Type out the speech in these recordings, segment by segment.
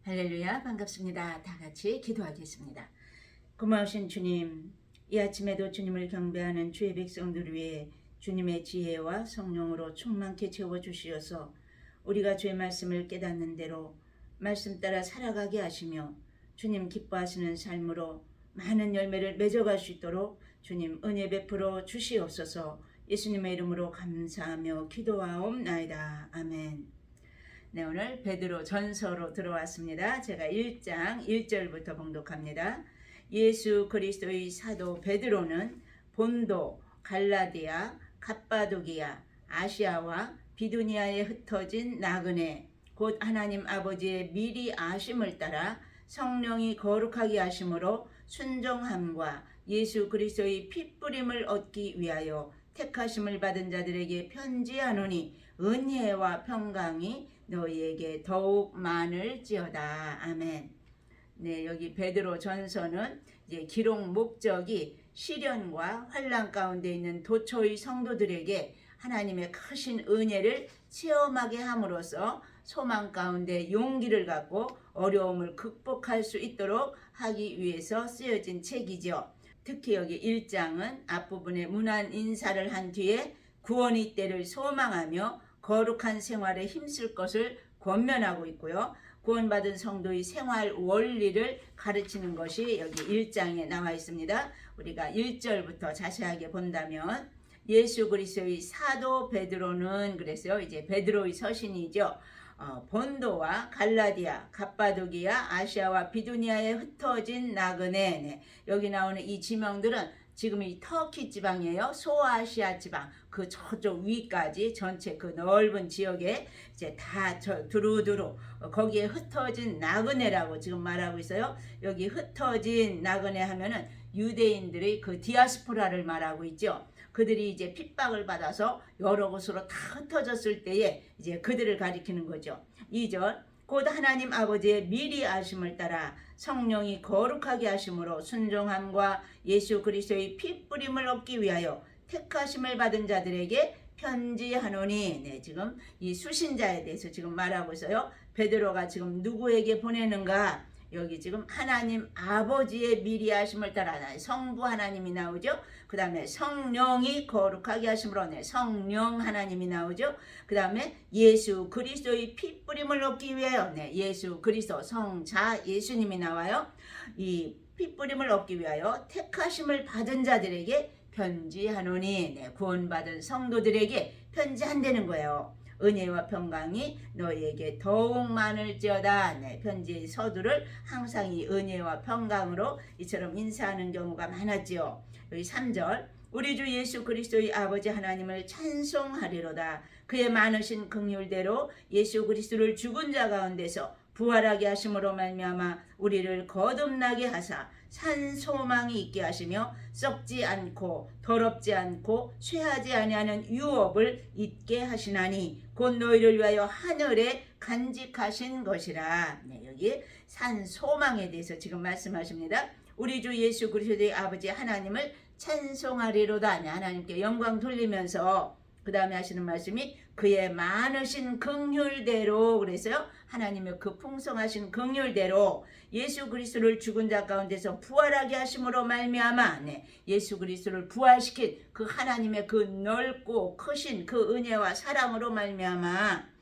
할렐루야, 반갑습니다. 다 같이 기도하겠습니다. 고마우신 주님, 이 아침에도 주님을 경배하는 주의 백성들을 위해 주님의 지혜와 성령으로 충만케 채워주시어서 우리가 주의 말씀을 깨닫는 대로 말씀 따라 살아가게 하시며 주님 기뻐하시는 삶으로 많은 열매를 맺어갈 수 있도록 주님 은혜 베풀어 주시옵소서. 예수님의 이름으로 감사하며 기도하옵나이다. 아멘. 네, 오늘 베드로 전서로 들어왔습니다. 제가 1장 1절부터 봉독합니다. 예수 그리스도의 사도 베드로는 본도, 갈라디아, 갑바도기아, 아시아와 비두니아에 흩어진 나그네 곧 하나님 아버지의 미리 아심을 따라 성령이 거룩하게 하심으로 순종함과 예수 그리스도의 핏부림을 얻기 위하여 택하심을 받은 자들에게 편지하노니 은혜와 평강이 너희에게 더욱 많을지어다. 아멘. 네, 여기 베드로 전서는 이제 기록 목적이 시련과 환난 가운데 있는 도초의 성도들에게 하나님의 크신 은혜를 체험하게 함으로써 소망 가운데 용기를 갖고 어려움을 극복할 수 있도록 하기 위해서 쓰여진 책이죠. 특히 여기 1장은 앞부분에 문안 인사를 한 뒤에 구원의 때를 소망하며 거룩한 생활에 힘쓸 것을 권면하고 있고요. 구원받은 성도의 생활 원리를 가르치는 것이 여기 1장에 나와 있습니다. 우리가 1절부터 자세하게 본다면 예수 그리스도의 사도 베드로는 그래서요. 이제 베드로의 서신이죠. 본도와 갈라디아, 갑바도기아, 아시아와 비두니아에 흩어진 나그네. 네. 여기 나오는 이 지명들은 지금 이 터키 지방이에요. 소아시아 지방 그 저쪽 위까지 전체 그 넓은 지역에 이제 다 두루두루 거기에 흩어진 나그네라고 지금 말하고 있어요. 여기 흩어진 나그네 하면은 유대인들의 그 디아스포라를 말하고 있죠. 그들이 이제 핍박을 받아서 여러 곳으로 다 흩어졌을 때에 이제 그들을 가리키는 거죠. 2절 곧 하나님 아버지의 미리 아심을 따라 성령이 거룩하게 하심으로 순종함과 예수 그리스도의 핏부림을 얻기 위하여 택하심을 받은 자들에게 편지하노니. 네, 지금 이 수신자에 대해서 지금 말하고 있어요. 베드로가 지금 누구에게 보내는가? 여기 지금 하나님 아버지의 미리 하심을 따라 성부 하나님이 나오죠. 그 다음에 성령이 거룩하게 하심으로 성령 하나님이 나오죠. 그 다음에 예수 그리스도의 핏부림을 얻기 위하여 예수 그리스도 성자 예수님이 나와요. 이 핏부림을 얻기 위하여 택하심을 받은 자들에게 편지하노니. 구원받은 성도들에게 편지한다는 거예요. 은혜와 평강이 너희에게 더욱 많을지어다. 편지 서두를 항상 이 은혜와 평강으로 이처럼 인사하는 경우가 많았지요. 여기 3절 우리 주 예수 그리스도의 아버지 하나님을 찬송하리로다. 그의 많으신 긍휼대로 예수 그리스도를 죽은 자 가운데서 부활하게 하심으로 말미암아 우리를 거듭나게 하사 산 소망이 있게 하시며 썩지 않고 더럽지 않고 쇠하지 아니하는 유업을 잊게 하시나니 곧 너희를 위하여 하늘에 간직하신 것이라. 여기 산 소망에 대해서 지금 말씀하십니다. 우리 주 예수 그리스도의 아버지 하나님을 찬송하리로다. 하나님께 영광 돌리면서 그 다음에 하시는 말씀이 그의 많으신 긍휼대로. 그래서요 하나님의 그 풍성하신 긍휼대로 예수 그리스도를 죽은 자 가운데서 부활하게 하심으로 말미암아 예수 그리스도를 부활시킨 그 하나님의 그 넓고 크신 그 은혜와 사랑으로 말미암아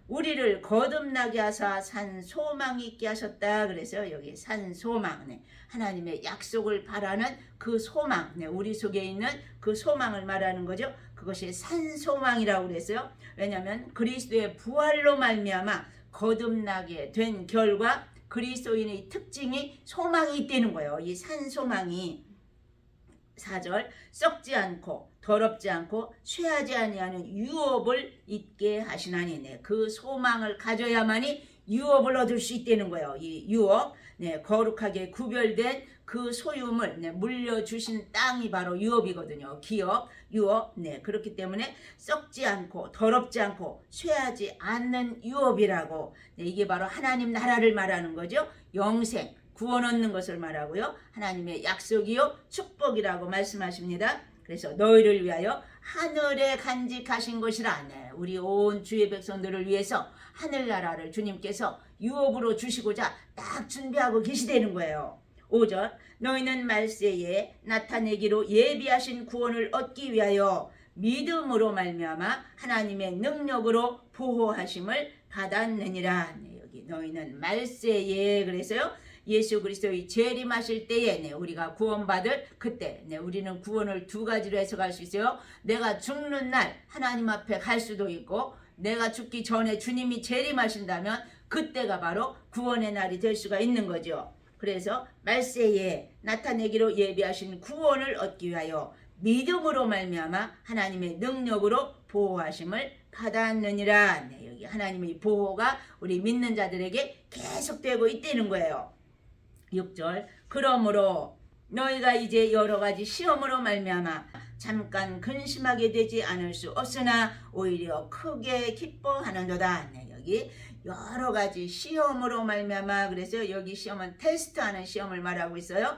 우리를 거듭나게 하사 산 소망이 있게 하셨다. 그래서 여기 산 소망 하나님의 약속을 바라는 그 소망 우리 속에 있는 그 소망을 말하는 거죠. 그것이 산 소망이라고 그랬어요. 왜냐하면 그리스도의 부활로 말미암아 거듭나게 된 결과 그리스도인의 특징이 소망이 있다는 거예요. 이 산 소망이 4절 썩지 않고 더럽지 않고 쇠하지 아니하는 유업을 잊게 하시나니. 그 소망을 가져야만이 유업을 얻을 수 있다는 거예요. 이 유업 거룩하게 구별된 그 소유물 물려주신 땅이 바로 유업이거든요. 기업 유업 그렇기 때문에 썩지 않고 더럽지 않고 쇠하지 않는 유업이라고. 이게 바로 하나님 나라를 말하는 거죠. 영생 구원 얻는 것을 말하고요. 하나님의 약속이요 축복이라고 말씀하십니다. 그래서 너희를 위하여 하늘에 간직하신 것이라. 네, 우리 온 주의 백성들을 위해서 하늘나라를 주님께서 유업으로 주시고자 딱 준비하고 계시다는 거예요. 5절 너희는 말세에 나타내기로 예비하신 구원을 얻기 위하여 믿음으로 말미암아 하나님의 능력으로 보호하심을 받았느니라. 네, 여기 너희는 말세에 그래서요. 예수 그리스도의 재림하실 때에 네, 우리가 구원받을 그때 네, 우리는 구원을 두 가지로 해석할 수 있어요. 내가 죽는 날 하나님 앞에 갈 수도 있고 내가 죽기 전에 주님이 재림하신다면 그때가 바로 구원의 날이 될 수가 있는 거죠. 그래서 말세에 나타내기로 예비하신 구원을 얻기 위하여 믿음으로 말미암아 하나님의 능력으로 보호하심을 받았느니라. 네, 여기 하나님의 보호가 우리 믿는 자들에게 계속되고 있다는 거예요. 6절 그러므로 너희가 이제 여러 가지 시험으로 말미암아 잠깐 근심하게 되지 않을 수 없으나 오히려 크게 기뻐하는도다. 네, 여기 여러 가지 시험으로 말미암아 그래서 여기 시험은 테스트하는 시험을 말하고 있어요.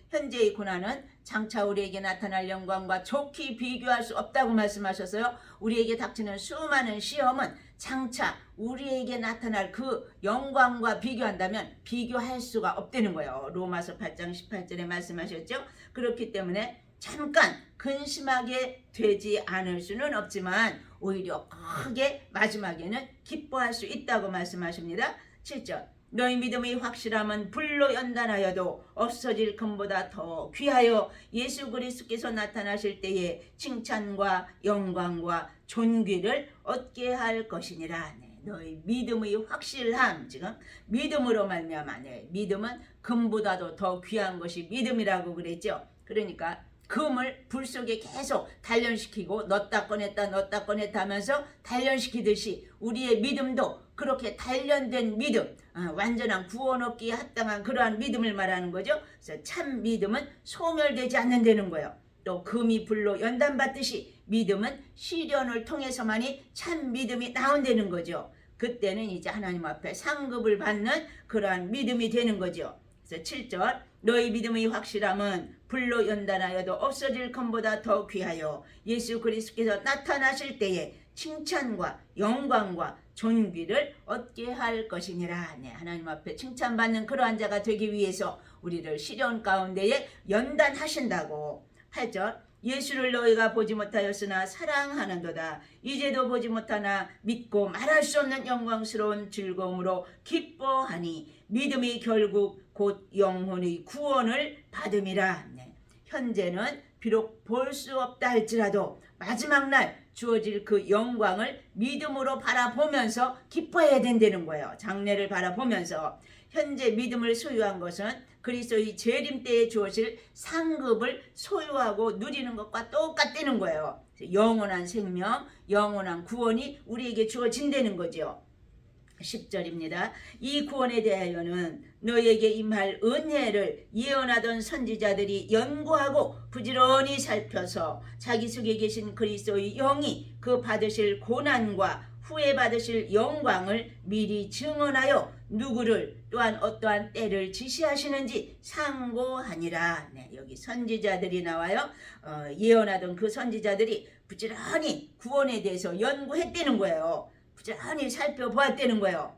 현재의 고난은 장차 우리에게 나타날 영광과 좋게 비교할 수 없다고 말씀하셨어요. 우리에게 닥치는 수많은 시험은 장차 우리에게 나타날 그 영광과 비교한다면 비교할 수가 없다는 거예요. 로마서 8장 18절에 말씀하셨죠. 그렇기 때문에 잠깐 근심하게 되지 않을 수는 없지만 오히려 크게 마지막에는 기뻐할 수 있다고 말씀하십니다. 7절 너희 믿음의 확실함은 불로 연단하여도 없어질 금보다 더 귀하여 예수 그리스도께서 나타나실 때에 칭찬과 영광과 존귀를 얻게 할 것이니라. 네, 너희 믿음의 확실함 지금 믿음으로 말미암아 네, 믿음은 금보다도 더 귀한 것이 믿음이라고 그랬죠. 그러니까 금을 불 속에 계속 단련시키고 넣었다 꺼냈다 넣었다 꺼냈다 하면서 단련시키듯이 우리의 믿음도 그렇게 단련된 믿음 완전한 구원 얻기에 합당한 그러한 믿음을 말하는 거죠. 그래서 참 믿음은 소멸되지 않는다는 거예요. 또 금이 불로 연단받듯이 믿음은 시련을 통해서만이 참 믿음이 나온다는 거죠. 그때는 이제 하나님 앞에 상급을 받는 그러한 믿음이 되는 거죠. 그래서 7절 너희 믿음의 확실함은 불로 연단하여도 없어질 금보다 더 귀하여 예수 그리스도께서 나타나실 때에 칭찬과 영광과 존귀를 얻게 할 것이니라. 네, 하나님 앞에 칭찬받는 그러한 자가 되기 위해서 우리를 시련 가운데에 연단하신다고. 8절 예수를 너희가 보지 못하였으나 사랑하는도다. 이제도 보지 못하나 믿고 말할 수 없는 영광스러운 즐거움으로 기뻐하니 믿음이 결국 곧 영혼의 구원을 받음이라. 네. 현재는 비록 볼 수 없다 할지라도 마지막 날 주어질 그 영광을 믿음으로 바라보면서 기뻐해야 된다는 거예요. 장래를 바라보면서. 현재 믿음을 소유한 것은 그리스도의 재림 때에 주어질 상급을 소유하고 누리는 것과 똑같다는 거예요. 영원한 생명, 영원한 구원이 우리에게 주어진다는 거죠. 10절입니다. 이 구원에 대하여는 너희에게 임할 은혜를 예언하던 선지자들이 연구하고 부지런히 살펴서 자기 속에 계신 그리스도의 영이 그 받으실 고난과 후에 받으실 영광을 미리 증언하여 누구를 또한 어떠한 때를 지시하시는지 상고하니라. 네, 여기 선지자들이 나와요. 예언하던 그 선지자들이 부지런히 구원에 대해서 연구했다는 거예요. 부지런히 살펴보았다는 거예요.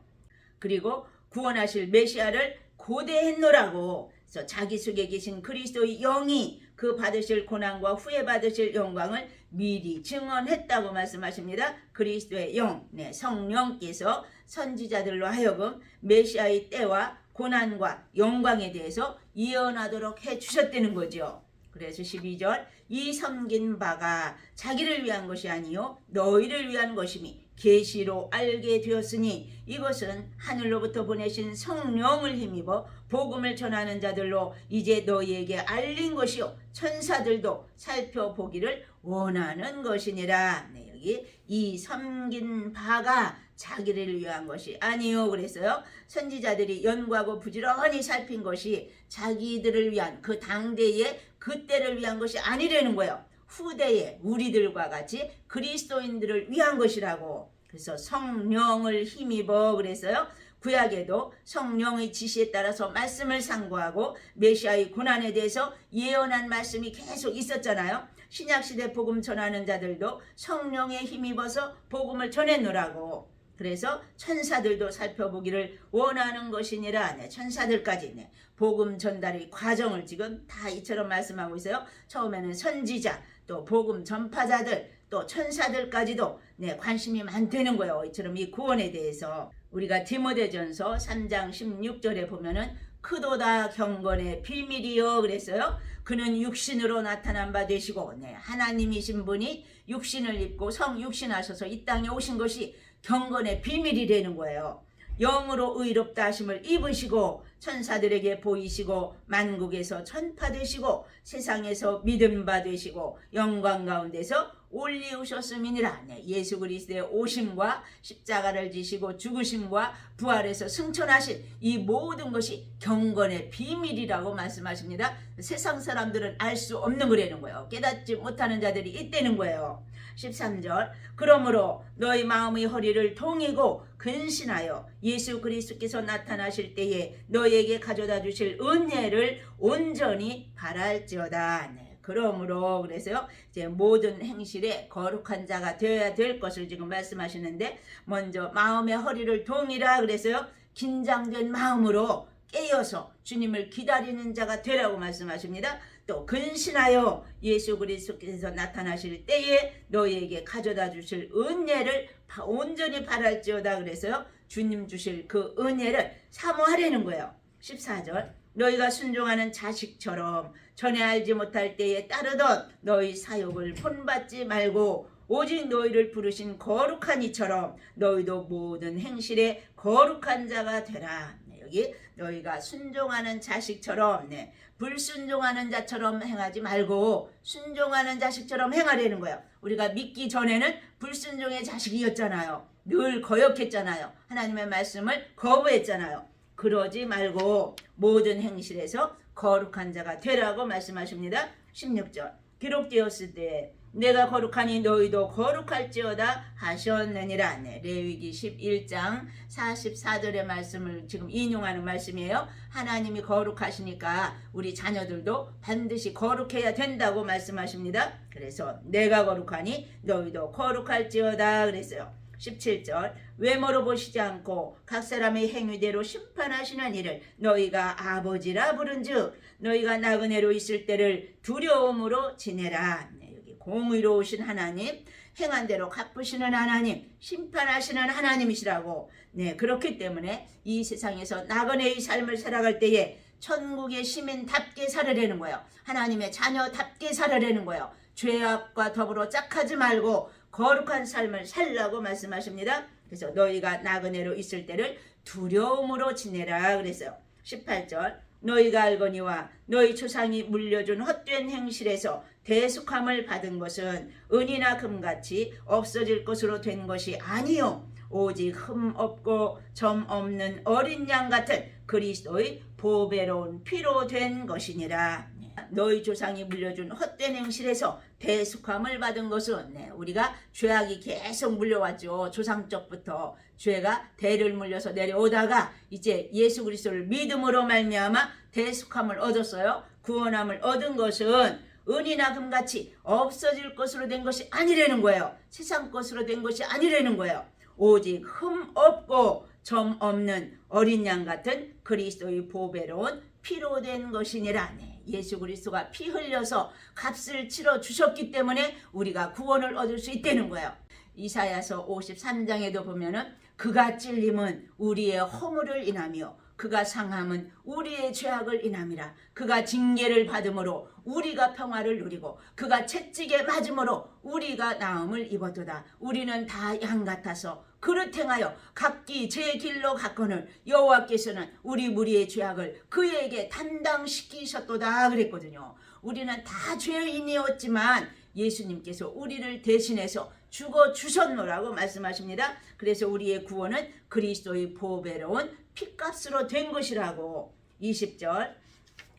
그리고 구원하실 메시아를 고대했노라고. 그래서 자기 속에 계신 그리스도의 영이 그 받으실 고난과 후에 받으실 영광을 미리 증언했다고 말씀하십니다. 그리스도의 영, 네, 성령께서 선지자들로 하여금 메시아의 때와 고난과 영광에 대해서 예언하도록 해주셨다는 거죠. 그래서 12절 이 섬긴 바가 자기를 위한 것이 아니요 너희를 위한 것이니 계시로 알게 되었으니 이것은 하늘로부터 보내신 성령을 힘입어 복음을 전하는 자들로 이제 너희에게 알린 것이요 천사들도 살펴보기를 원하는 것이니라. 네, 여기 이 섬긴 바가 자기를 위한 것이 아니요 그랬어요. 선지자들이 연구하고 부지런히 살핀 것이 자기들을 위한 그 당대의 그때를 위한 것이 아니라는 거예요. 후대에 우리들과 같이 그리스도인들을 위한 것이라고. 그래서 성령을 힘입어 그래서요. 구약에도 성령의 지시에 따라서 말씀을 상고하고 메시아의 고난에 대해서 예언한 말씀이 계속 있었잖아요. 신약시대 복음 전하는 자들도 성령에 힘입어서 복음을 전했노라고. 그래서 천사들도 살펴보기를 원하는 것이니라. 네, 천사들까지 네, 복음 전달의 과정을 지금 다 이처럼 말씀하고 있어요. 처음에는 선지자, 또 복음 전파자들, 또 천사들까지도 네, 관심이 많다는 거예요. 이처럼 이 구원에 대해서. 우리가 디모데전서 3장 16절에 보면은 크도다 경건의 비밀이요 그랬어요. 그는 육신으로 나타난 바 되시고 네, 하나님이신 분이 육신을 입고 성육신하셔서 이 땅에 오신 것이 경건의 비밀이 되는 거예요. 영으로 의롭다 하심을 입으시고 천사들에게 보이시고 만국에서 전파되시고 세상에서 믿음 바 되시고 영광 가운데서 올리우셨음이니라. 네, 예수 그리스도의 오심과 십자가를 지시고 죽으심과 부활해서 승천하신 이 모든 것이 경건의 비밀이라고 말씀하십니다. 세상 사람들은 알 수 없는 거라는 거예요. 깨닫지 못하는 자들이 있다는 거예요. 13절 그러므로 너희 마음의 허리를 동이고 근신하여 예수 그리스도께서 나타나실 때에 너희에게 가져다 주실 은혜를 온전히 바랄지어다. 네. 그러므로 그래서요 이제 모든 행실에 거룩한 자가 되어야 될 것을 지금 말씀하시는데 먼저 마음의 허리를 동이라 그래서요 긴장된 마음으로 깨어서 주님을 기다리는 자가 되라고 말씀하십니다. 또 근신하여 예수 그리스도께서 나타나실 때에 너희에게 가져다 주실 은혜를 온전히 바랄지어다 그래서요 주님 주실 그 은혜를 사모하려는 거예요. 14절 너희가 순종하는 자식처럼 전에 알지 못할 때에 따르던 너희 사욕을 본받지 말고 오직 너희를 부르신 거룩한 이처럼 너희도 모든 행실에 거룩한 자가 되라. 네, 여기 너희가 순종하는 자식처럼 네, 불순종하는 자처럼 행하지 말고 순종하는 자식처럼 행하려는 거예요. 우리가 믿기 전에는 불순종의 자식이었잖아요. 늘 거역했잖아요. 하나님의 말씀을 거부했잖아요. 그러지 말고 모든 행실에서 거룩한 자가 되라고 말씀하십니다. 16절 기록되었을 때 내가 거룩하니 너희도 거룩할지어다 하셨느니라. 네, 레위기 11장 44절의 말씀을 지금 인용하는 말씀이에요. 하나님이 거룩하시니까 우리 자녀들도 반드시 거룩해야 된다고 말씀하십니다. 그래서 내가 거룩하니 너희도 거룩할지어다 그랬어요. 17절 외모로 보시지 않고 각 사람의 행위대로 심판하시는 이를 너희가 아버지라 부른즉 너희가 나그네로 있을 때를 두려움으로 지내라. 네, 여기 공의로우신 하나님, 행한 대로 갚으시는 하나님, 심판하시는 하나님이시라고. 네, 그렇기 때문에 이 세상에서 나그네의 삶을 살아갈 때에 천국의 시민답게 살아내는 거예요. 하나님의 자녀답게 살아내는 거예요. 죄악과 더불어 짝하지 말고 거룩한 삶을 살라고 말씀하십니다. 그래서 너희가 나그네로 있을 때를 두려움으로 지내라 그랬어요. 18절 너희가 알거니와 너희 조상이 물려준 헛된 행실에서 대속함을 받은 것은 은이나 금같이 없어질 것으로 된 것이 아니요 오직 흠 없고 점 없는 어린 양 같은 그리스도의 보배로운 피로 된 것이니라. 너희 조상이 물려준 헛된 행실에서 대속함을 받은 것은 네, 우리가 죄악이 계속 물려왔죠. 조상적부터 죄가 대를 물려서 내려오다가 이제 예수 그리스도를 믿음으로 말미암아 대속함을 얻었어요. 구원함을 얻은 것은 은이나 금같이 없어질 것으로 된 것이 아니라는 거예요. 세상 것으로 된 것이 아니라는 거예요. 오직 흠 없고 점 없는 어린 양 같은 그리스도의 보배로운 피로 된 것이니라. 네. 예수 그리스도가 피 흘려서 값을 치러 주셨기 때문에 우리가 구원을 얻을 수 있다는 거예요. 이사야서 53장에도 보면은 그가 찔림은 우리의 허물을 인하며 그가 상함은 우리의 죄악을 인함이라. 그가 징계를 받음으로 우리가 평화를 누리고 그가 채찍에 맞음으로 우리가 나음을 입었도다. 우리는 다 양 같아서 그릇 행하여 각기 제 길로 갔거늘 여호와께서는 우리 무리의 죄악을 그에게 담당시키셨도다 그랬거든요. 우리는 다 죄인이었지만 예수님께서 우리를 대신해서 죽어 주셨노라고 말씀하십니다. 그래서 우리의 구원은 그리스도의 보배로운 피값으로 된 것이라고. 20절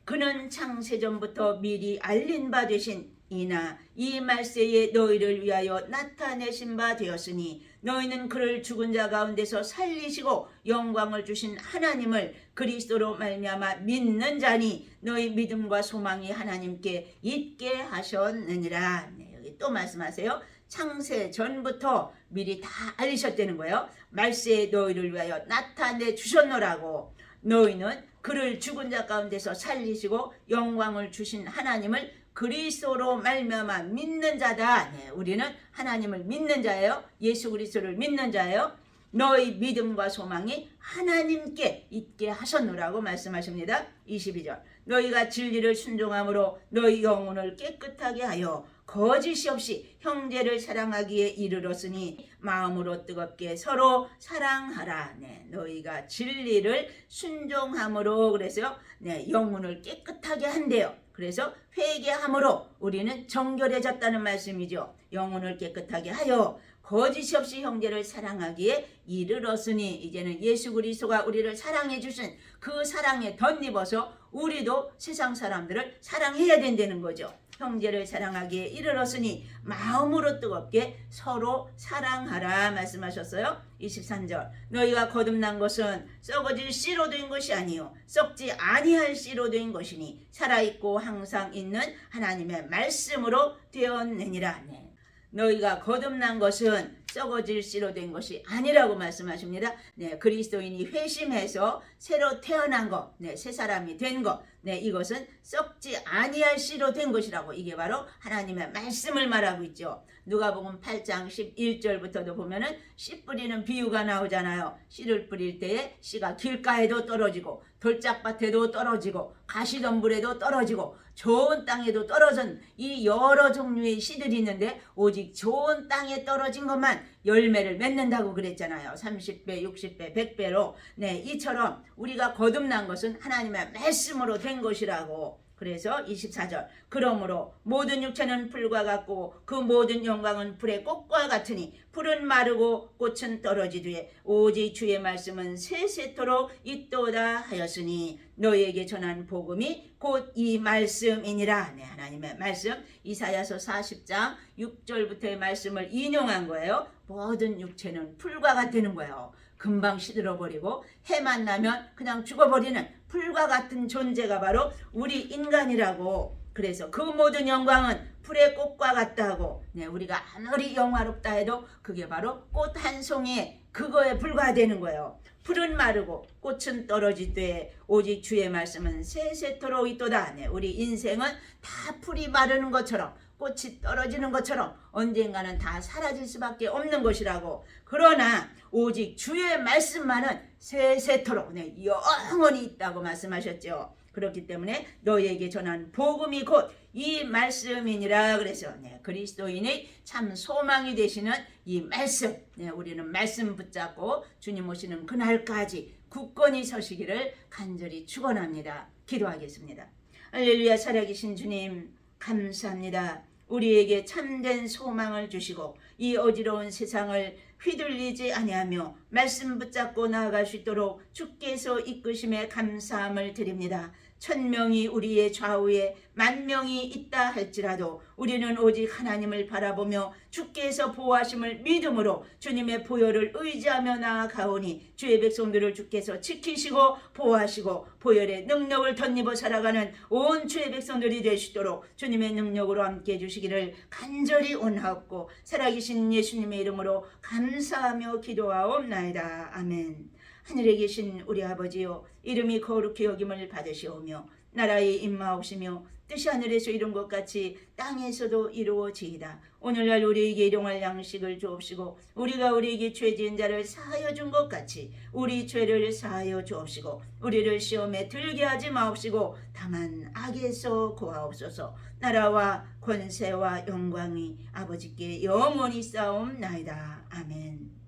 그는 창세전부터 미리 알린 바 되신 이나 이 말세에 너희를 위하여 나타내신 바 되었으니 너희는 그를 죽은 자 가운데서 살리시고 영광을 주신 하나님을 그리스도로 말미암아 믿는 자니 너희 믿음과 소망이 하나님께 있게 하셨느니라. 네, 여기 또 말씀하세요. 창세 전부터 미리 다 알리셨다는 거예요. 말세에 너희를 위하여 나타내 주셨노라고. 너희는 그를 죽은 자 가운데서 살리시고 영광을 주신 하나님을 그리스도로 말미암아 믿는 자다. 네, 우리는 하나님을 믿는 자예요. 예수 그리스도를 믿는 자예요. 너희 믿음과 소망이 하나님께 있게 하셨노라고 말씀하십니다. 22절. 너희가 진리를 순종함으로 너희 영혼을 깨끗하게 하여 거짓이 없이 형제를 사랑하기에 이르렀으니 마음으로 뜨겁게 서로 사랑하라. 네, 너희가 진리를 순종함으로 그래서 네, 영혼을 깨끗하게 한대요. 그래서 회개함으로 우리는 정결해졌다는 말씀이죠. 영혼을 깨끗하게 하여 거짓이 없이 형제를 사랑하기에 이르렀으니 이제는 예수 그리스도가 우리를 사랑해 주신 그 사랑에 덧입어서 우리도 세상 사람들을 사랑해야 된다는 거죠. 형제를 사랑하기에 이르렀으니 마음으로 뜨겁게 서로 사랑하라 말씀하셨어요. 23절. 너희가 거듭난 것은 썩어질 씨로 된 것이 아니요 썩지 아니할 씨로 된 것이니 살아있고 항상 있는 하나님의 말씀으로 되었느니라. 네. 너희가 거듭난 것은 썩어질 씨로 된 것이 아니라고 말씀하십니다. 네, 그리스도인이 회심해서 새로 태어난 것, 네, 새 사람이 된 것, 네, 이것은 썩지 아니할 씨로 된 것이라고. 이게 바로 하나님의 말씀을 말하고 있죠. 누가복음 8장 11절부터도 보면은 씨 뿌리는 비유가 나오잖아요. 씨를 뿌릴 때에 씨가 길가에도 떨어지고 돌짝밭에도 떨어지고 가시덤불에도 떨어지고 좋은 땅에도 떨어진 이 여러 종류의 씨들이 있는데 오직 좋은 땅에 떨어진 것만 열매를 맺는다고 그랬잖아요. 30배, 60배, 100배로. 네, 이처럼 우리가 거듭난 것은 하나님의 말씀으로 된 것이라고. 그래서 24절. 그러므로 모든 육체는 풀과 같고 그 모든 영광은 불의 꽃과 같으니 풀은 마르고 꽃은 떨어지되 오직 주의 말씀은 세세토록 있도다 하였으니 너희에게 전한 복음이 곧 이 말씀이니라. 네, 하나님의 말씀. 이사야서 40장 6절부터의 말씀을 인용한 거예요. 모든 육체는 풀과 같다는 거예요. 금방 시들어버리고 해만 나면 그냥 죽어버리는 풀과 같은 존재가 바로 우리 인간이라고. 그래서 그 모든 영광은 풀의 꽃과 같다고. 네, 우리가 아무리 영화롭다 해도 그게 바로 꽃 한 송이에 그거에 불과되는 거예요. 풀은 마르고 꽃은 떨어지되 오직 주의 말씀은 세세토록 있도다. 네, 우리 인생은 다 풀이 마르는 것처럼 꽃이 떨어지는 것처럼 언젠가는 다 사라질 수밖에 없는 것이라고. 그러나 오직 주의 말씀만은 세세토록 네, 영원히 있다고 말씀하셨죠. 그렇기 때문에 너희에게 전한 복음이 곧 이 말씀이니라. 그래서 네, 그리스도인의 참 소망이 되시는 이 말씀, 네, 우리는 말씀 붙잡고 주님 오시는 그날까지 굳건히 서시기를 간절히 축원합니다. 기도하겠습니다. 할렐루야. 살아계신 주님 감사합니다. 우리에게 참된 소망을 주시고 이 어지러운 세상을 휘둘리지 아니하며 말씀 붙잡고 나아갈 수 있도록 주께서 이끄심에 감사함을 드립니다. 1000명이 우리의 좌우에 10,000명이 있다 할지라도 우리는 오직 하나님을 바라보며 주께서 보호하심을 믿음으로 주님의 보혈을 의지하며 나아가오니 주의 백성들을 주께서 지키시고 보호하시고 보혈의 능력을 덧입어 살아가는 온 주의 백성들이 되시도록 주님의 능력으로 함께해 주시기를 간절히 원하옵고 살아계신 예수님의 이름으로 감사하며 기도하옵나이다. 아멘. 하늘에 계신 우리 아버지여, 이름이 거룩히 여김을 받으시오며 나라의 임마옵시며 뜻이 하늘에서 이룬 것 같이 땅에서도 이루어지이다. 오늘날 우리에게 일용할 양식을 주옵시고 우리가 우리에게 죄 지은 자를 사하여 준 것 같이 우리 죄를 사하여 주옵시고 우리를 시험에 들게 하지 마옵시고 다만 악에서 구하옵소서. 나라와 권세와 영광이 아버지께 영원히 싸움나이다. 아멘.